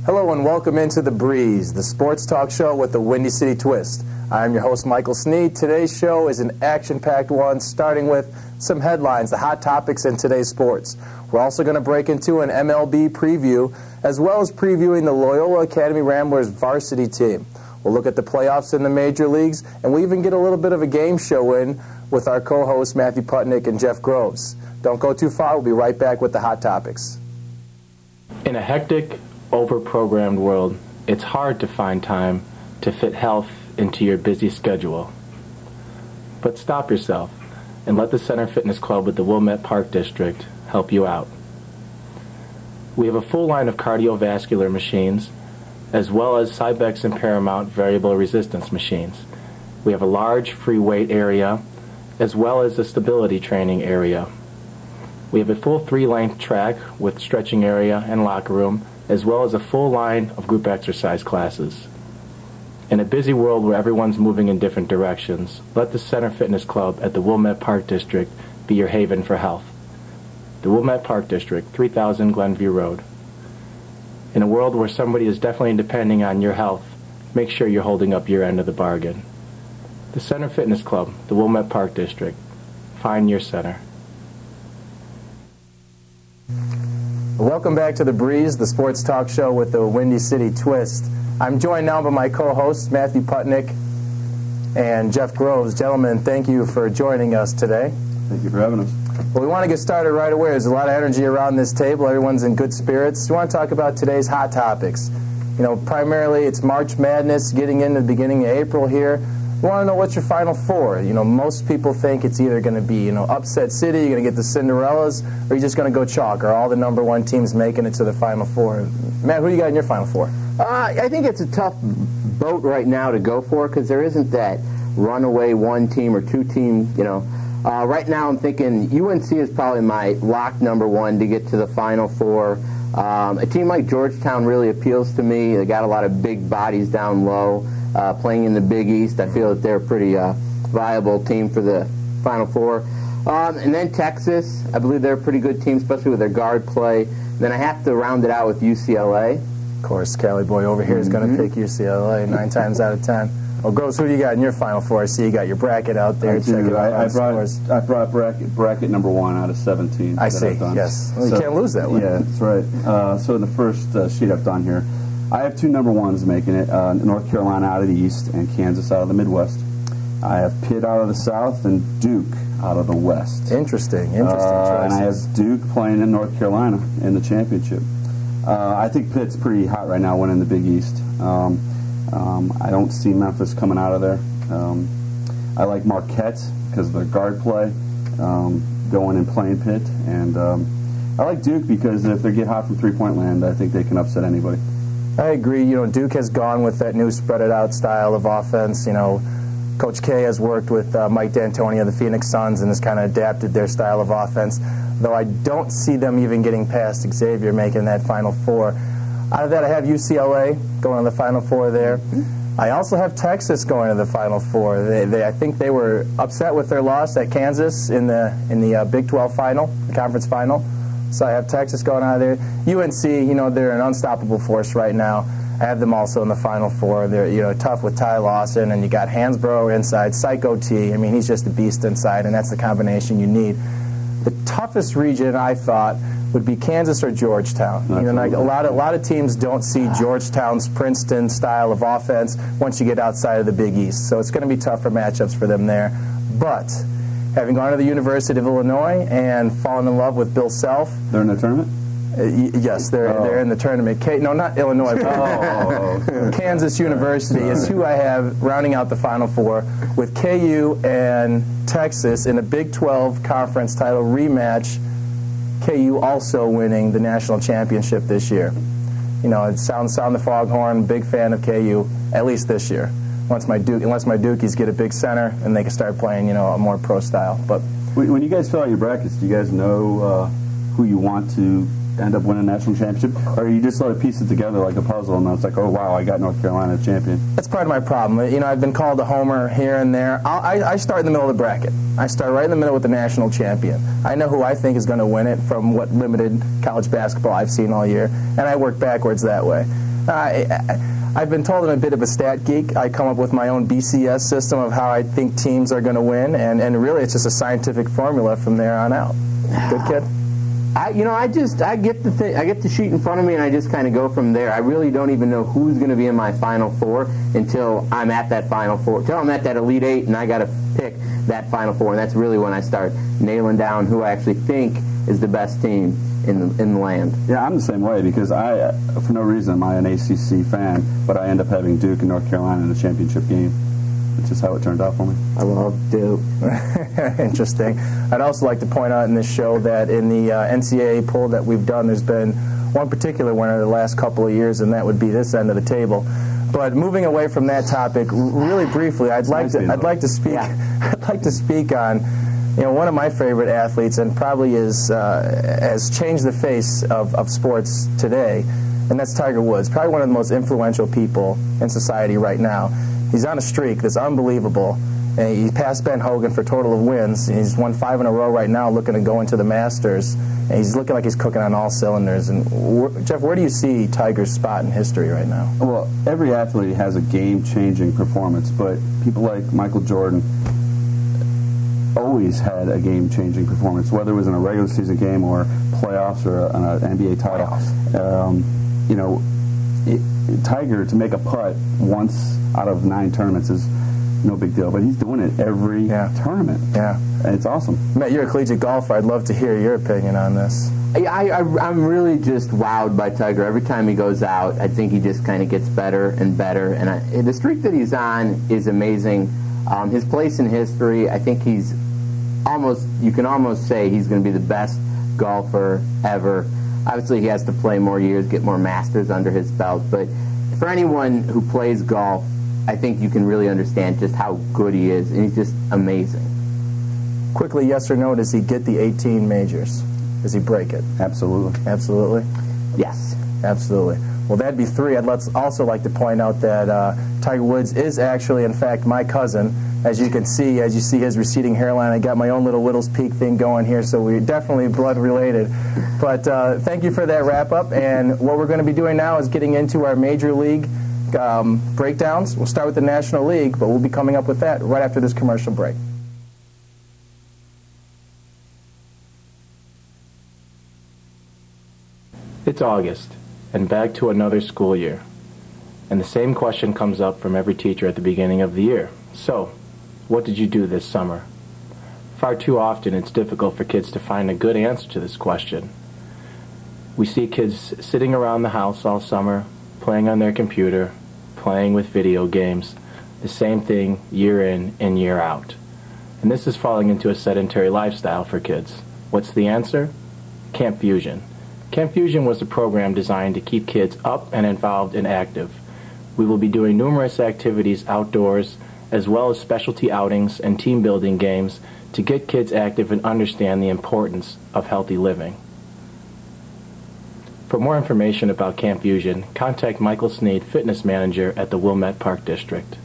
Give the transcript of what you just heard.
Hello and welcome into The Breeze, the sports talk show with the Windy City twist. I'm your host, Michael Sneed. Today's show is an action-packed one, starting with some headlines, the hot topics in today's sports. We're also going to break into an MLB preview, as well as previewing the Loyola Academy Ramblers varsity team. We'll look at the playoffs in the major leagues, and we even get a little bit of a game show in with our co-hosts Matthew Putnick and Jeff Groves. Don't go too far. We'll be right back with the hot topics. In a hectic, over-programmed world, it's hard to find time to fit health into your busy schedule. But stop yourself and let the Center Fitness Club with the Wilmette Park District help you out. We have a full line of cardiovascular machines, as well as Cybex and Paramount variable resistance machines. We have a large free weight area, as well as a stability training area. We have a full 3-length track with stretching area and locker room, as well as a full line of group exercise classes. In a busy world where everyone's moving in different directions, let the Center Fitness Club at the Wilmette Park District be your haven for health. The Wilmette Park District, 3000 Glenview Road. In a world where somebody is definitely depending on your health, make sure you're holding up your end of the bargain. The Center Fitness Club, the Wilmette Park District. Find your center. Welcome back to The Breeze, the sports talk show with the Windy City twist. I'm joined now by my co-hosts, Matthew Putnick and Jeff Groves. Gentlemen, thank you for joining us today. Thank you for having us. Well, we want to get started right away. There's a lot of energy around this table. Everyone's in good spirits. We want to talk about today's hot topics. You know, primarily it's March Madness, getting into the beginning of April here. We want to know what's your Final Four. You know, most people think it's either going to be, upset city, you're going to get the Cinderellas, or you're just going to go chalk. Are all the number one teams making it to the Final Four? Matt, who you got in your Final Four? I think it's a tough boat right now to go for because there isn't that runaway one team or two team, Right now I'm thinking UNC is probably my lock number one to get to the Final Four. A team like Georgetown really appeals to me. They got a lot of big bodies down low. Playing in the Big East, I feel that they're a pretty viable team for the Final Four. And then Texas, I believe they're a pretty good team, especially with their guard play. Then I have to round it out with UCLA. Of course, Cali boy over here is going to pick UCLA 9 times out of 10. Well, Groves, who do you got in your Final Four? I see you got your bracket out there. I brought bracket number 1 out of 17. I see, yes. Well, you can't lose that one. Yeah, that's right. So in the first sheet I've done here, I have 2 number 1s making it, North Carolina out of the East and Kansas out of the Midwest. I have Pitt out of the South and Duke out of the West. Interesting choices. And I have Duke playing in North Carolina in the championship. I think Pitt's pretty hot right now winning the Big East. I don't see Memphis coming out of there. I like Marquette because of their guard play, going and playing Pitt. And I like Duke because if they get hot from three-point land, I think they can upset anybody. I agree. Duke has gone with that new spread-it-out style of offense. Coach K has worked with Mike D'Antoni of the Phoenix Suns and has kind of adapted their style of offense, though I don't see them even getting past Xavier making that Final Four. Out of that, I have UCLA going to the Final Four there. I also have Texas going to the Final Four. I think they were upset with their loss at Kansas in the Big 12 final, the conference final. So I have Texas going out of there. UNC, they're an unstoppable force right now. I have them also in the Final Four. They're tough with Ty Lawson, and you got Hansbrough inside, Psycho T. I mean, he's just a beast inside, and that's the combination you need. The toughest region I thought would be Kansas or Georgetown. A lot of teams don't see Georgetown's Princeton style of offense once you get outside of the Big East. So it's going to be tougher matchups for them there. But having gone to the University of Illinois and fallen in love with Bill Self. They're in the tournament? Yes, they're in the tournament. No, not Illinois. Kansas University is who I have rounding out the Final Four with KU and Texas in a Big 12 conference title rematch. KU also winning the national championship this year. Sound the foghorn. Big fan of KU, at least this year. Unless my Dukies get a big center and they can start playing, a more pro style. But when you guys fill out your brackets, do you guys know who you want to end up winning a national championship, or you just sort of piece it together like a puzzle, and it's like, oh wow, I got North Carolina champion? That's part of my problem. I've been called a homer here and there. I start in the middle of the bracket. I start right in the middle with the national champion. I know who I think is going to win it from what limited college basketball I've seen all year, and I work backwards that way. I've been told I'm a bit of a stat geek. I come up with my own BCS system of how I think teams are going to win, and really it's just a scientific formula from there on out. Good kid? I get the sheet in front of me, and I just kind of go from there. I really don't even know who's going to be in my Final Four until I'm at that Final Four, until I'm at that Elite Eight, and I got to pick that Final Four, and that's really when I start nailing down who I actually think is the best team in the land. Yeah, I'm the same way because for no reason am I an ACC fan, but I end up having Duke and North Carolina in the championship game, which is how it turned out for me. I love Duke. Interesting. I'd also like to point out in this show that in the NCAA poll that we've done, there's been one particular winner the last couple of years, and that would be this end of the table. But moving away from that topic, really briefly, I'd like to speak on one of my favorite athletes, and probably has changed the face of sports today, and that's Tiger Woods. Probably one of the most influential people in society right now. He's on a streak that's unbelievable. And he passed Ben Hogan for total of wins. He's won 5 in a row right now, looking to go into the Masters. And he's looking like he's cooking on all cylinders. And Jeff, where do you see Tiger's spot in history right now? Well, every athlete has a game-changing performance, but people like Michael Jordan always had a game-changing performance, whether it was in a regular season game or playoffs or an NBA title. Tiger, to make a putt once out of 9 tournaments is no big deal, but he's doing it every tournament. Yeah. And it's awesome. Matt, you're a collegiate golfer. I'd love to hear your opinion on this. I'm really just wowed by Tiger. Every time he goes out, I think he just kind of gets better and better. And the streak that he's on is amazing. His place in history, I think you can almost say he's going to be the best golfer ever. Obviously, he has to play more years, get more Masters under his belt. But for anyone who plays golf, I think you can really understand just how good he is, and he's just amazing. Quickly, yes or no, does he get the 18 majors? Does he break it? Absolutely. Absolutely? Yes. Absolutely. Well, that'd be 3. I'd also like to point out that Tiger Woods is actually, in fact, my cousin. As you see his receding hairline, I got my own little Whittles Peak thing going here, so we're definitely blood related. But thank you for that wrap-up, and what we're going to be doing now is getting into our Major League breakdowns. We'll start with the National League, but we'll be coming up with that right after this commercial break. It's August, and back to another school year. And the same question comes up from every teacher at the beginning of the year. So, what did you do this summer? Far too often it's difficult for kids to find a good answer to this question. We see kids sitting around the house all summer, playing on their computer, playing with video games, the same thing year in and year out. And this is falling into a sedentary lifestyle for kids. What's the answer? Camp Fusion. Camp Fusion was a program designed to keep kids up and involved and active. We will be doing numerous activities outdoors, as well as specialty outings and team building games to get kids active and understand the importance of healthy living. For more information about Camp Fusion, contact Michael Sneed, Fitness Manager at the Wilmette Park District.